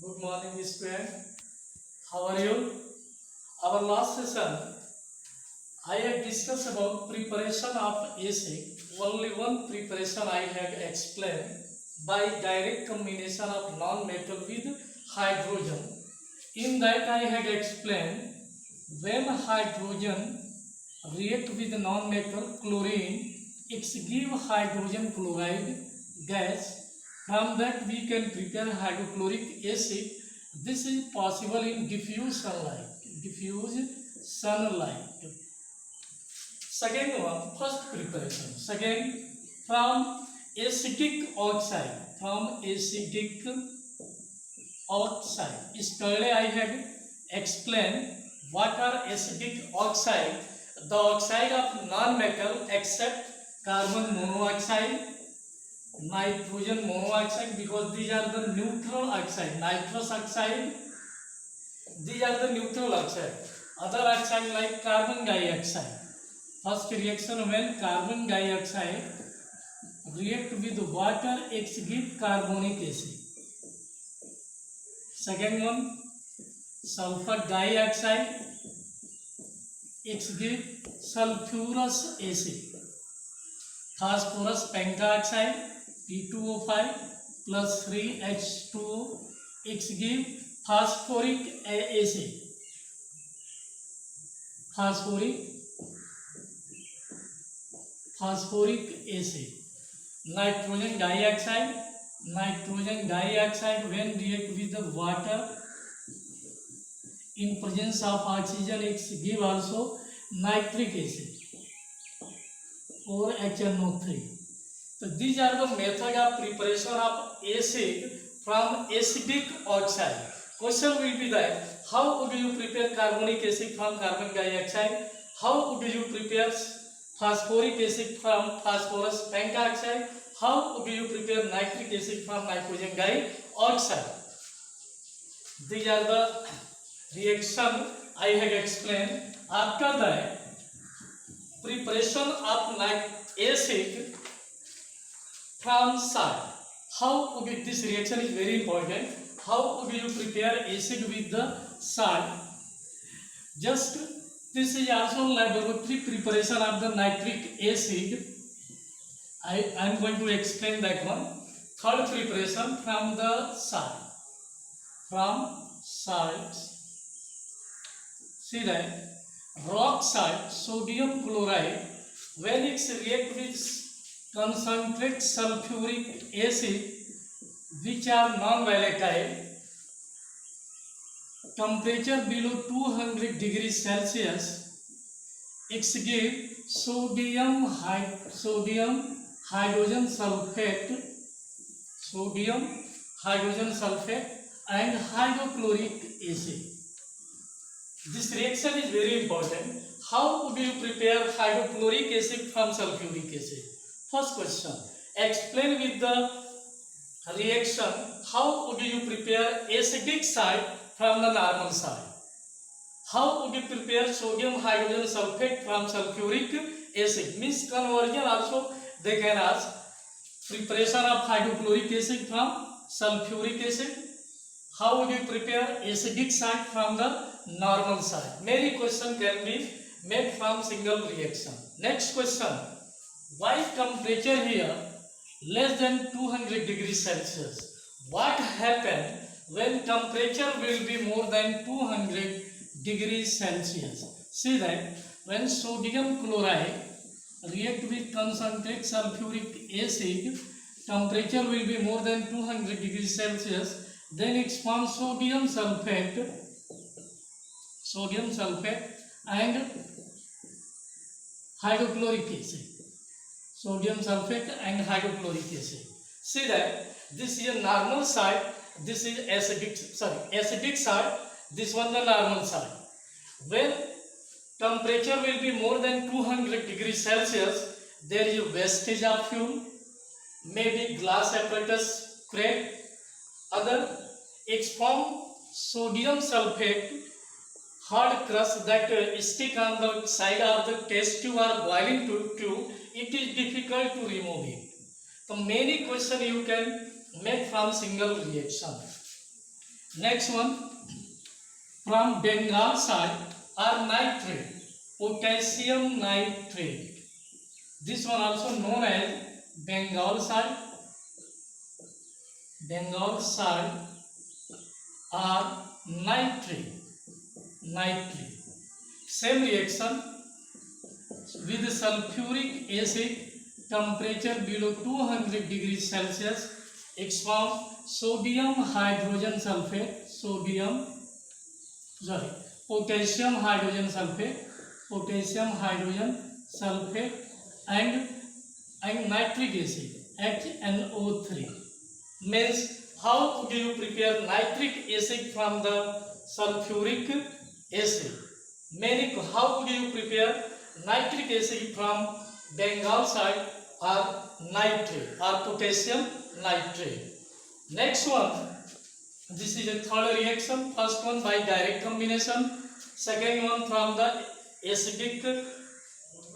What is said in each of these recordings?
Good morning, student. How are you? Our last session, I have discussed about preparation of acid. Only one preparation I have explained by direct combination of non-metal with hydrogen. In that I had explained when hydrogen react with non-metal chlorine, it give hydrogen chloride gas. From that we can prepare hydrochloric acid. This is possible in diffuse sunlight. Second one, first preparation. Second, from acidic oxide. Yesterday I had explained what are acidic oxide. The oxide of non-metal except carbon monoxide, nitrogen monoxide, because these are the neutral oxide. Nitrous oxide, these are the neutral oxide. Other oxide like carbon dioxide. First reaction when carbon dioxide react with water, it gives carbonic acid. Second one, sulfur dioxide, it gives sulfurous acid. Phosphorus pentoxide, P2O5 plus 3H2O, it gives phosphoric acid. Phosphoric acid. Nitrogen dioxide when react with the water in presence of oxygen, it give also nitric acid or HNO3. So these are the method of preparation of acid from acidic oxide. Question will be that how would you prepare carbonic acid from carbon dioxide? How would you prepare phosphoric acid from phosphorus pentoxide? How would you prepare nitric acid from nitrogen dioxide? These are the reaction I have explained. After that, preparation of acid from salt. How would you, this reaction is very important. How would you prepare acid with the salt? Just this is also laboratory preparation of the nitric acid. I am going to explain that one. Third preparation from the salt. See that rock salt, sodium chloride, when it react with concentrate sulfuric acid, which are non-volatile, temperature below 200 degrees Celsius, it gives sodium hydrogen sulfate and hydrochloric acid. This reaction is very important. How would you prepare hydrochloric acid from sulfuric acid? First question, explain with the reaction how would you prepare acidic salt from the normal salt. How would you prepare sodium hydrogen sulfate from sulfuric acid? Means conversion also they can ask. Preparation of hydrochloric acid from sulfuric acid. How would you prepare acidic salt from the normal salt? Many questions can be made from single reaction. Next question, why temperature here less than 200 degrees Celsius? What happen when temperature will be more than 200 degrees Celsius? See that when sodium chloride react with concentrate sulfuric acid, temperature will be more than 200 degrees Celsius. Then it forms sodium sulfate and hydrochloric acid. Sodium sulfate and hydrochloric acid. See that this is a normal salt, this is acidic salt, this one the normal salt. When temperature will be more than 200 degrees Celsius, there is a wastage of fuel, maybe glass apparatus crack, other it form sodium sulfate hard crust that stick on the side of the test tube or boiling tube. It is difficult to remove it. So many questions you can make from single reaction. Next one, from Bengal side are nitrate, potassium nitrate. This one also known as Bengal side. Bengal side are nitrate. Same reaction with sulfuric acid, temperature below 200 degrees Celsius, exform potassium hydrogen sulfate and nitric acid HNO3. Means how do you prepare nitric acid from the sulfuric acid? How do you prepare nitric acid from Bengal side or nitrate or potassium nitrate? Next one, this is a third reaction. First one by direct combination, second one from the acidic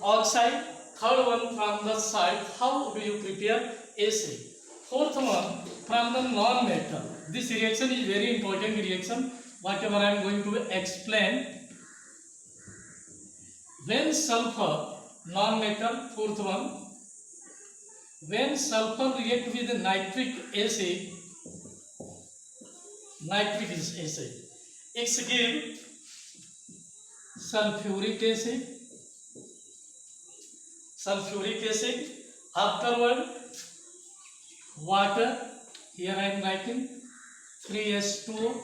oxide, third one from the side. How do you prepare acid? Fourth one from the non-metal. This reaction is very important reaction. Whatever I am going to explain. When sulfur, non-metal, fourth one, when sulfur react with nitric acid, it gives sulfuric acid, afterward water, here I am writing 3H2O,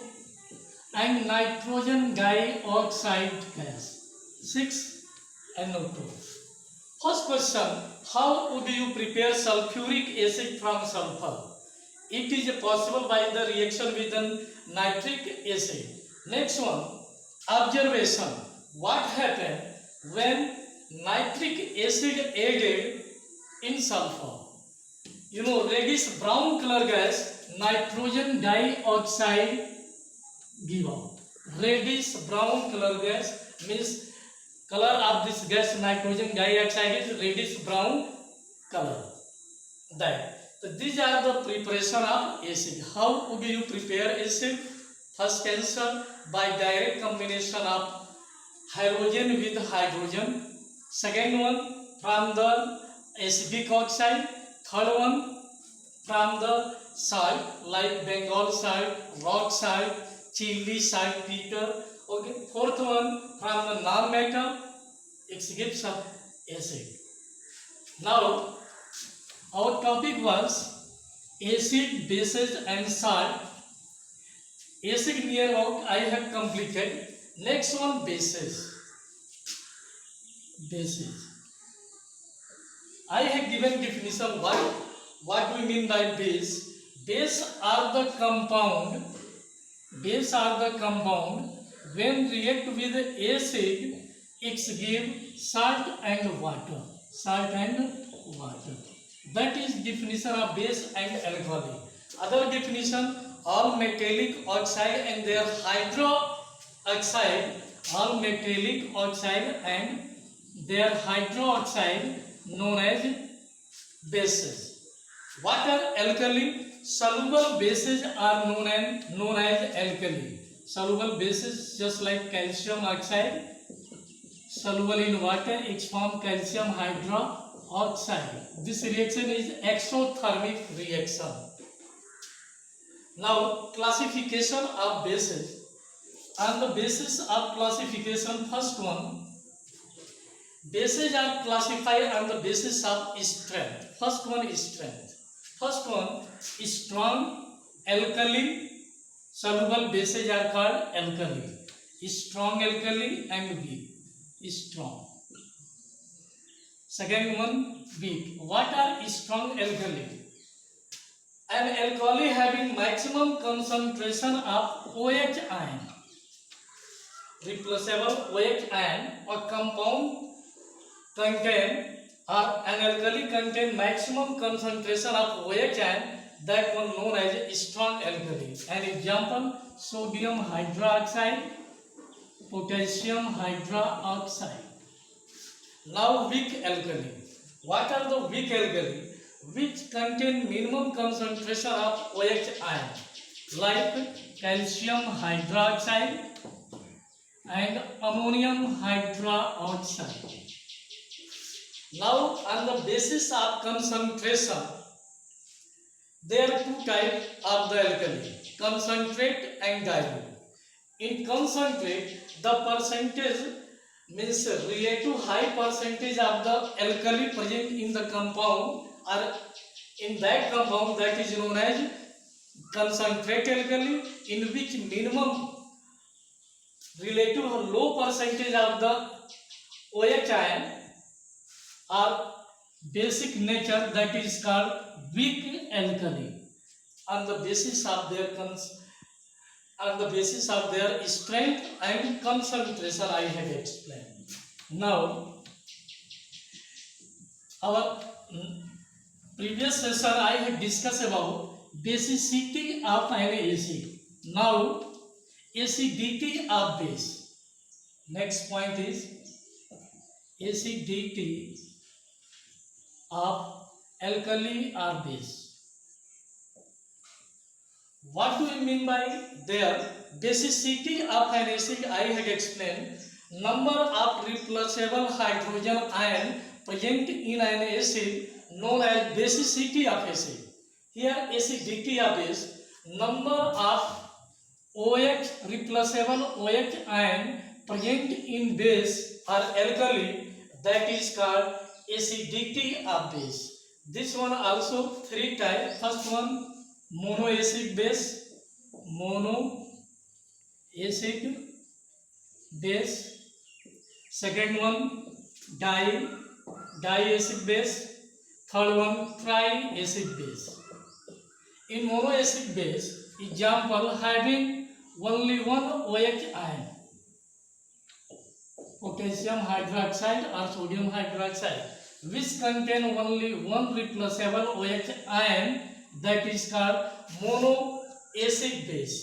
and nitrogen dioxide gas 6NO2. First question, how would you prepare sulfuric acid from sulfur? It is possible by the reaction with nitric acid. Next one, observation. What happened when nitric acid added in sulfur? You know, reddish brown color gas, nitrogen dioxide give out. Reddish brown color gas means color of this gas, nitrogen dioxide, is reddish brown color. That. So these are the preparation of acid. How would you prepare acid? First answer, by direct combination of hydrogen with hydrogen. Second one from the acidic oxide. Third one from the side like Bengal side, rock side, chili side, Peter. Okay. Fourth one from the non-metal. It gives up acid. Now our topic was acid, bases and salt. Acid near about I have completed. Next one, bases. I have given definition. What do we mean by base? Base are the compound when react with acid, it give salt and water. That is definition of base and alkali. Other definition, all metallic oxide and their hydroxide, all metallic oxide and their hydroxide known as bases. What are alkali? Soluble bases are known as alkali. Soluble bases just like calcium oxide, soluble in water, it forms calcium hydroxide. This reaction is exothermic reaction. Now classification of bases. On the basis of classification, first one, bases are classified on the basis of strength. First one is strength. First one is strong, alkali. Soluble bases are called alkali. Strong alkali and weak. Strong. Second one, weak. What are strong alkali? An alkali having maximum concentration of OH ion, replaceable OH ion, or compound contain, or an alkali contain maximum concentration of OH ion, that one known as strong alkali. An example, sodium hydroxide, potassium hydroxide. Now weak alkali. What are the weak alkali? Which contain minimum concentration of OH ion, like calcium hydroxide and ammonium hydroxide. Now, on the basis of concentration, there are two types of the alkali, concentrate and dilute. In concentrate, the percentage means relative high percentage of the alkali present in the compound, or in that compound, that is known as concentrate alkali, in which minimum relative low percentage of the OH ion or basic nature, that is called weak alkali. On the basis of their strength and concentration, I have explained. Now, our previous session I had discussed about basicity of an acid. Now, acidity of base. Next point is acidity of alkali or base. What do we mean by their basicity of an acid? I had explained number of replaceable hydrogen ion present in an acid known as basicity of acid. Here acidity of base, number of OH replaceable OH ion present in base or alkali, that is called acidity of base. This one also three types. First one, monoacid base, second one diacid base, third one triacid base. In monoacid base, example having only one OH ion, potassium hydroxide or sodium hydroxide, which contain only one replaceable OH ion, that is called monoacid base.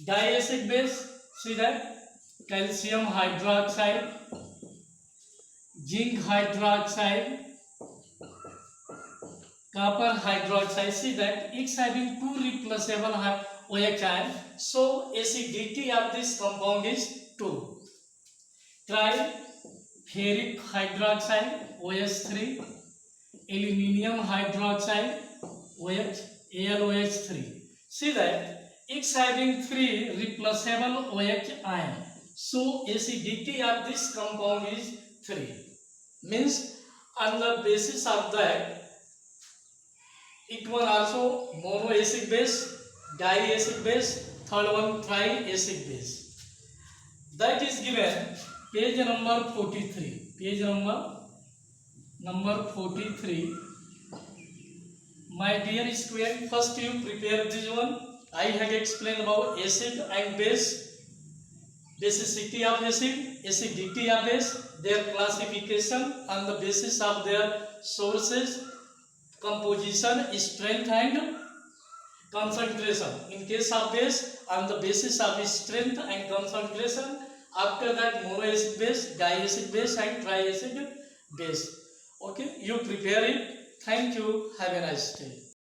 Diacid base, see that calcium hydroxide, zinc hydroxide, copper hydroxide, see that it's having two replaceable OH ion, so acidity of this compound is 2. Triferric hydroxide, OH3, aluminium hydroxide, AlOH3. See that it's having 3 replaceable OH ion, so acidity of this compound is 3. Means on the basis of that, it was also monoacid base, diacid base, third one triacid base. That is given page number 43. Page number 43. My dear student, first you prepare this one. I had explained about acid and base, basicity of acid, acidity of base, their classification on the basis of their sources, composition, strength and concentration. In case of base, on the basis of strength and concentration. After that, monoacid base, diacid base and triacid base. Okay, you prepare it. Thank you. Have a nice day.